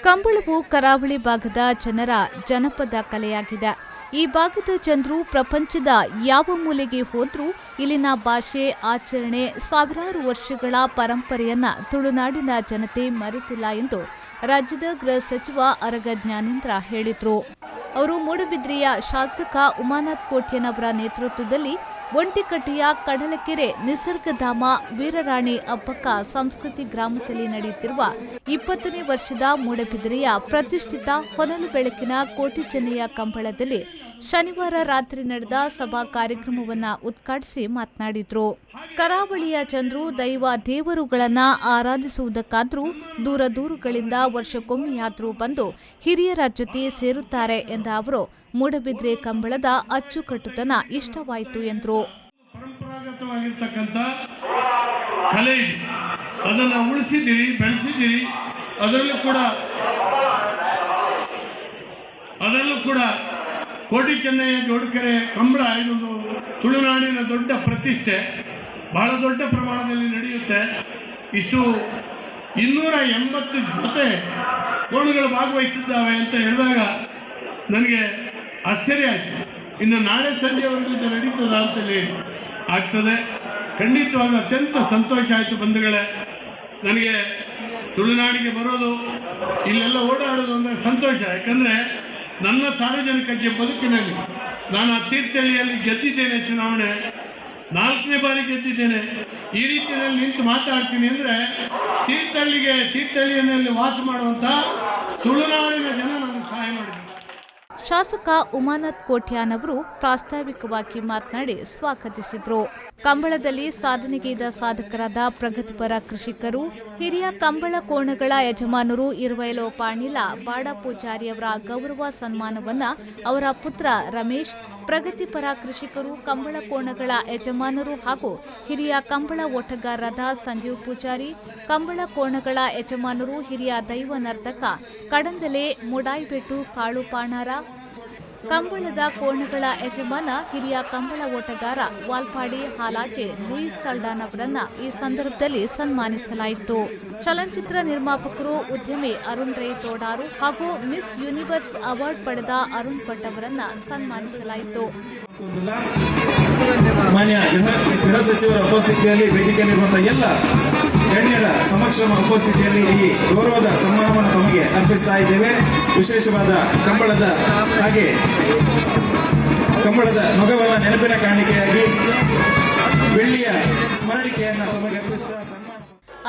ಕಂಬಳವು ಕರಾವಳಿ ಭಾಗದ ಜನರ ಜನಪದ ಕಲೆಯಾಗಿದೆ. ಈ ಭಾಗದ ಜನರು ಪ್ರಪಂಚದ ಯಾವ ಮೂಲೆಗೆ ಹೋದ್ರೂ ಇಲ್ಲಿನ ಭಾಷೆ, ಆಚರಣೆ, ಸಾವಿರಾರು ವರ್ಷಗಳ ಪರಂಪರೆಯನ್ನ ತುಳುನಾಡಿನ ಜನತೆ ಮರೆತಿಲ್ಲ ಎಂದು ರಾಜ್ಯದ ಗೃಹ ಸಚಿವ ಆರಗ ಜ್ಞಾನೇಂದ್ರ ಹೇಳಿದರು. ಅವರು ಮೂಡಬಿದ್ರೆಯ ಶಾಸಕ ಉಮಾನಾಥ್ ಕೋಟ್ಯನವರ ನೇತೃತ್ವದಲ್ಲಿ ಒಂಟಿಕಟ್ಟೆಯ ಕಡಲಕೆರೆ ನಿಸರ್ಗಧಾಮ ವೀರರಾಣಿ ಅಬ್ಬಕ್ಕ ಸಂಸ್ಕೃತಿ ಗ್ರಾಮದಲ್ಲಿ ನಡೆಯುತ್ತಿರುವ 20ನೇ ವರ್ಷದ ಮೂಡಬಿದಿರೆಯ ಪ್ರತಿಷ್ಠಿತ ಹೊನಲು ಬೆಳಕಿನ ಕೋಟಿ ಚೆನ್ನಯ್ಯ ಕಂಬಳದಲ್ಲಿ ಶನಿವಾರ ರಾತ್ರಿ ನಡೆದ ಸಭಾ ಕಾರ್ಯಕ್ರಮವನ್ನು ಉದ್ಘಾಟಿಸಿ ಮಾತನಾಡಿದರು. ಕರಾವಳಿಯ ಜನರು ದೈವ ದೇವರುಗಳನ್ನು ಆರಾಧಿಸುವುದಕ್ಕಾದರೂ ದೂರ ದೂರುಗಳಿಂದ ವರ್ಷಕ್ಕೊಮ್ಮೆಯಾದರೂ ಬಂದು ಹಿರಿಯರ ಜೊತೆ ಸೇರುತ್ತಾರೆ ಎಂದ ಅವರು, ಮೂಡಬಿದ್ರೆ ಕಂಬಳದ ಅಚ್ಚುಕಟ್ಟುತನ ಇಷ್ಟವಾಯಿತು ಎಂದರು. ಪರಂಪರಾಗತವಾಗಿರ್ತಕ್ಕಂಥ ಕಲೆ ಅದನ್ನು ಉಳಿಸಿದ್ದೀರಿ, ಬೆಳೆಸಿದ್ದೀರಿ. ಅದರಲ್ಲೂ ಕೂಡ ಕೋಟಿ ಚೆನ್ನಯ್ಯ ಜೋಡುಕೆರೆ ಕಂಬಳ ಇದೊಂದು ತುಳುನಾಡಿನ ದೊಡ್ಡ ಪ್ರತಿಷ್ಠೆ, ಬಹಳ ದೊಡ್ಡ ಪ್ರಮಾಣದಲ್ಲಿ ನಡೆಯುತ್ತೆ. ಇಷ್ಟು 280 ಜೊತೆ ಕೋಣಗಳು ಭಾಗವಹಿಸಿದ್ದಾವೆ ಅಂತ ಹೇಳಿದಾಗ ನನಗೆ ಆಶ್ಚರ್ಯ ಆಯಿತು. ಇನ್ನು ನಾಳೆ ಸಂಜೆವರೆಗೂ ಇದು ನಡೀತದ ಅಂತೇಳಿ ಆಗ್ತದೆ. ಖಂಡಿತವಾಗಿ ಅತ್ಯಂತ ಸಂತೋಷ ಆಯಿತು ಬಂಧುಗಳೇ. ನನಗೆ ತುಳುನಾಡಿಗೆ ಬರೋದು, ಇಲ್ಲೆಲ್ಲ ಓಡಾಡೋದು ಅಂದರೆ ಸಂತೋಷ. ಯಾಕಂದರೆ ನನ್ನ ಸಾರ್ವಜನಿಕ ಬದುಕಿನಲ್ಲಿ ನಾನು ಆ ತೀರ್ಥಹಳ್ಳಿಯಲ್ಲಿ ಗೆದ್ದಿದ್ದೇನೆ, ಚುನಾವಣೆ 4ನೇ ಬಾರಿ ಗೆದ್ದಿದ್ದೇನೆ. ಈ ರೀತಿಯಲ್ಲಿ ನಿಂತು ಮಾತಾಡ್ತೀನಿ ಅಂದರೆ ತೀರ್ಥಹಳ್ಳಿಯಲ್ಲಿ ವಾಸ ಮಾಡುವಂಥ ತುಳುನಾಡಿನ ಜನ ನನಗೆ ಸಹಾಯ ಮಾಡಿದ್ದಾರೆ. ಶಾಸಕ ಉಮಾನಾಥ್ ಕೋಟ್ಯಾನವರು ಪ್ರಾಸ್ತಾವಿಕವಾಗಿ ಮಾತನಾಡಿ ಸ್ವಾಗತಿಸಿದರು. ಕಂಬಳದಲ್ಲಿ ಸಾಧನೆಗೈದ ಸಾಧಕರಾದ ಪ್ರಗತಿಪರ ಕೃಷಿಕರು, ಹಿರಿಯ ಕಂಬಳ ಕೋಣಗಳ ಯಜಮಾನರು ಇರುವೈಲೋ ಪಾಣಿಲ ಬಾಡ ಪೂಜಾರಿಯವರ ಗೌರವ ಸನ್ಮಾನವನ್ನ ಅವರ ಪುತ್ರ ರಮೇಶ್, ಪ್ರಗತಿಪರ ಕೃಷಿಕರು, ಕಂಬಳ ಕೋಣಗಳ ಯಜಮಾನರು ಹಾಗೂ ಹಿರಿಯ ಕಂಬಳ ಓಟಗಾರರಾದ ಸಂಜೀವ್ ಪೂಜಾರಿ, ಕಂಬಳ ಕೋಣಗಳ ಯಜಮಾನರು, ಹಿರಿಯ ದೈವ ನರ್ತಕ ಕಡಂದಲೆ ಮುಡಾಯ್ಬೆಟ್ಟು ಕಾಳು ಪಾಣಾರ, ಕಂಬಳದ ಕೋಣಗಳ ಯಜಮಾನ ಹಿರಿಯ ಕಂಬಳ ಓಟಗಾರ ವಾಲ್ಪಾಡಿ ಹಾಲಾಜೆ ಲೂಯಿಸ್ ಸಲ್ಡಾನ್ ಅವರನ್ನ ಈ ಸಂದರ್ಭದಲ್ಲಿ ಸನ್ಮಾನಿಸಲಾಯಿತು. ಚಲನಚಿತ್ರ ನಿರ್ಮಾಪಕರು, ಉದ್ಯಮಿ ಅರುಣ್ ರೈ ತೋಡಾರು ಹಾಗೂ ಮಿಸ್ ಯೂನಿವರ್ಸ್ ಅವಾರ್ಡ್ ಪಡೆದ ಅರುಣ್ ಭಟ್ ಅವರನ್ನ ಸನ್ಮಾನಿಸಲಾಯಿತು. ಮಾನ್ಯ ಗೃಹ ಸಚಿವರ ಉಪಸ್ಥಿತಿಯಲ್ಲಿ ವೇದಿಕೆಯಲ್ಲಿರುವಂತಹ ಎಲ್ಲ ಗಣ್ಯರ ಸಮಕ್ಷಮ ಉಪಸ್ಥಿತಿಯಲ್ಲಿ ಈ ಗೌರವದ ಸನ್ಮಾನವನ್ನು ತಮಗೆ ಅರ್ಪಿಸ್ತಾ ಇದ್ದೇವೆ. ವಿಶೇಷವಾದ ಕಂಬಳದ ನೊಗವನ್ನ ನೆನಪಿನ ಕಾಣಿಕೆಯಾಗಿ ಬೆಳ್ಳಿಯ ಸ್ಮರಣಿಕೆಯನ್ನು ತಮಗೆ ಅರ್ಪಿಸ್ತಾ ಸನ್ಮಾನ.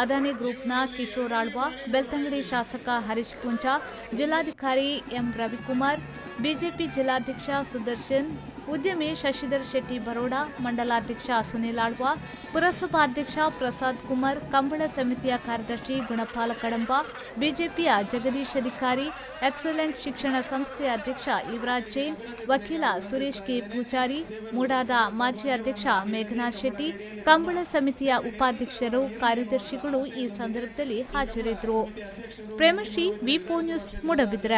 ಅದಾನಿ ಗ್ರೂಪ್ನ ಕಿಶೋರ್ ಆಳ್ವಾ, ಬೆಳ್ತಂಗಡಿ ಶಾಸಕ ಹರೀಶ್ ಪೂಂಚಾ, ಜಿಲ್ಲಾಧಿಕಾರಿ ಎಂ ರವಿಕುಮಾರ್, ಬಿಜೆಪಿ ಜಿಲ್ಲಾಧ್ಯಕ್ಷ ಸುದರ್ಶನ್, ಉದ್ಯಮಿ ಶಶಿಧರ್ ಶೆಟ್ಟಿ ಬರೋಡ, ಮಂಡಲಾಧ್ಯಕ್ಷ ಸುನಿಲ್ ಆಳ್ವಾ, ಪುರಸಭಾಧ್ಯಕ್ಷ ಪ್ರಸಾದ್ ಕುಮಾರ್, ಕಂಬಳ ಸಮಿತಿಯ ಕಾರ್ಯದರ್ಶಿ ಗುಣಪಾಲ ಕಡಂಬ, ಬಿಜೆಪಿಯ ಜಗದೀಶ್ ಅಧಿಕಾರಿ, ಎಕ್ಸಲೆಂಟ್ ಶಿಕ್ಷಣ ಸಂಸ್ಥೆಯ ಅಧ್ಯಕ್ಷ ಯುವರಾಜ್ ಜೈನ್, ವಕೀಲ ಸುರೇಶ್ ಕೆ ಪೂಜಾರಿ, ಮೂಡಾದ ಮಾಜಿ ಅಧ್ಯಕ್ಷ ಮೇಘನಾಥ್ ಶೆಟ್ಟಿ, ಕಂಬಳ ಸಮಿತಿಯ ಉಪಾಧ್ಯಕ್ಷರು, ಕಾರ್ಯದರ್ಶಿಗಳು ಈ ಸಂದರ್ಭದಲ್ಲಿ ಹಾಜರಿದ್ದರು. ಪ್ರೇಮಶ್ರೀ, ವಿ4 ನ್ಯೂಸ್, ಮೂಡಬಿದ್ರೆ.